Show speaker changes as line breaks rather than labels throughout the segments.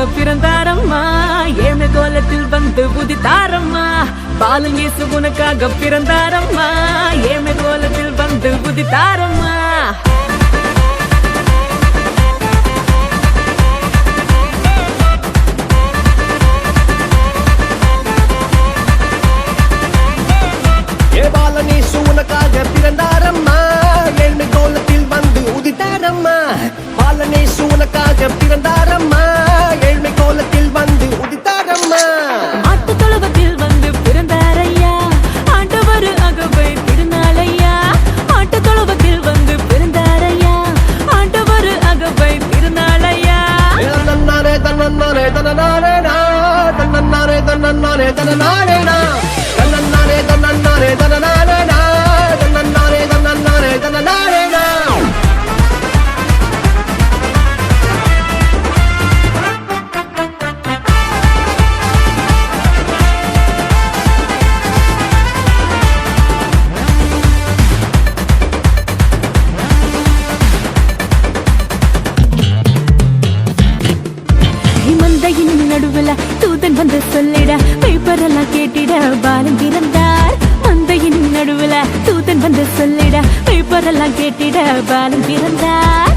உனக்காக பிறந்தாரம்மா ஏழ்மை கோலத்தில் வந்து உதித்தாரம்மா பாலன் இயேசு உனக்காக பிறந்தாரம்மா ஏழ்மை கோலத்தில் வந்து உதித்தாரம்மா
பாலன் இயேசு உனக்காக பிறந்தாரம்மா ஏழ்மை கோலத்தில் வந்து உதித்தாரம்மா பாலன் இயேசு உனக்காக பிறந்தாரம்மா ஏழ்மை கோலத்தில் வந்து உதித்தாரம்மா
ஆட்டு தொழுவத்தில் வந்து பிறந்தாரையா ஆண்டவர் அகவை திருநாளையா ஆட்டு தொழுவத்தில் வந்து பிறந்தாரையா ஆண்டவர் அகவை திருநாளையா
தன்னாரே தன்னாரே தன்னாரே தன்னாரே தன்னாரே தன்னாரே தன்னாரே தன்னாரே தன்னாரே தன்னாரே தன்னாரே தன்னாரே
மந்தையின் நடுவுல தூதன் வந்து சொல்லிட பேப்பரெல்லாம் கேட்டிட பாலன் பிறந்தார் மந்தையின் நடுவுல தூதன் வந்து சொல்லிட பேப்பரெல்லாம் கேட்டிட பாலன் பிறந்தார்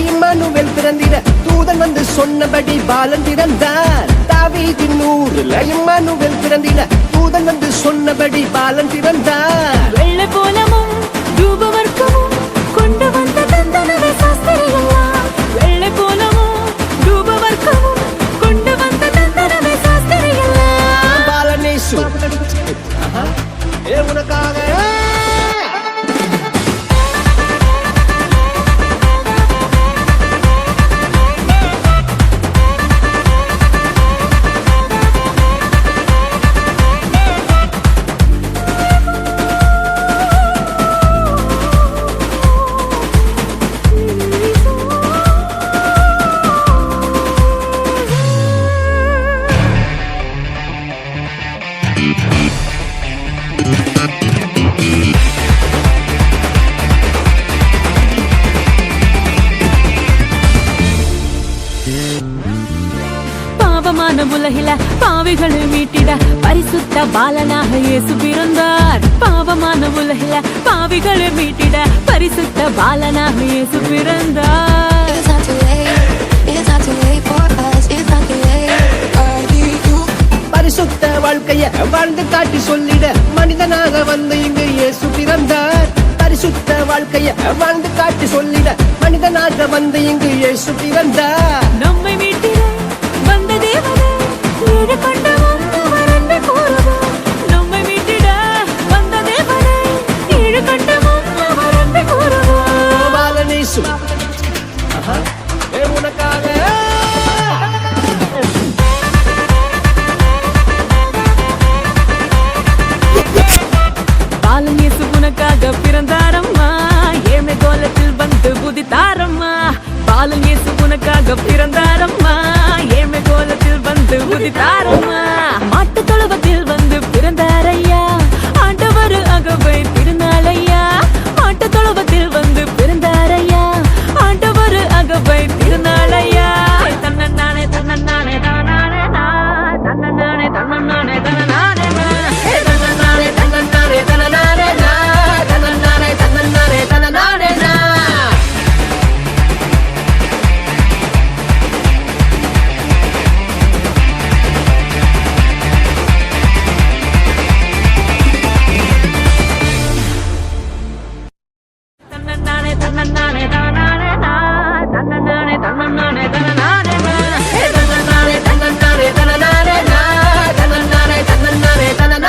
இம்மானுவேல் பிறந்திட தூதன் வந்து சொன்னபடி பாலன் பிறந்தார் தாவீதின் ஊரில் இம்மானுவேல் பிறந்திட தூதன் வந்து சொன்னபடி பாலன் பிறந்தார்
வெள்ளை போலமும் தூபவர்க்கமும் கொண்டு வந்த தந்தனவே சாஸ்திரியெல்லாம் வெள்ளை போலமும் தூபவர்க்கமும் கொண்டு வந்த தந்தனவே சாஸ்திரியெல்லாம்
பாலன் இயேசு உனக்காக
பாவமான உலகில பாவிகளை மீட்டிட பரிசுத்த பாலனாக இயேசு பிறந்தார் பாவமான உலகில பாவிகளை மீட்டிட பரிசுத்த பாலனாக இயேசு பிறந்தார்
பரிசுத்த வாழ்க்கைய வாழ்ந்து காட்டி சொல்லிட மனிதனாக வந்து இங்கு இயேசு பிறந்தார் பரிசுத்த வாழ்க்கைய வாழ்ந்து காட்டி சொல்லிட மனிதனாக வந்து இங்கு இயேசு பிறந்தார்
நம்மை மீட்டிட வந்த தேவனே ஈடு கொண்டு வந்தவர் என்று கூறுவோம் நம்மை மீட்டிட வந்த தேவனே ஈடு கொண்டு வந்தவர் என்று கூறுவோம்
பாலன் இயேசு உனக்காக
பாலன் இயேசு உனக்காக பிறந்தாரம்மா ஏழ்மை கோலத்தில் வந்து உதித்தாரம்மா பாலன் இயேசு உனக்காக பிறந்தாரம்மா ஏழ்மை கோலத்தில் வந்து உதித்தாரம்மா மாட்டு தொழுவத்தில் வந்து பிறந்தாரையா ஆண்டவர் அகவை திருநாளையா மாட்டு தொழுவத்தில் வந்து பிறந்தாரையா ஆண்டவர் அகவை திருநாளையா தன்னே தன்னே தானே தன்னே தன்னே தன்னே தன்னே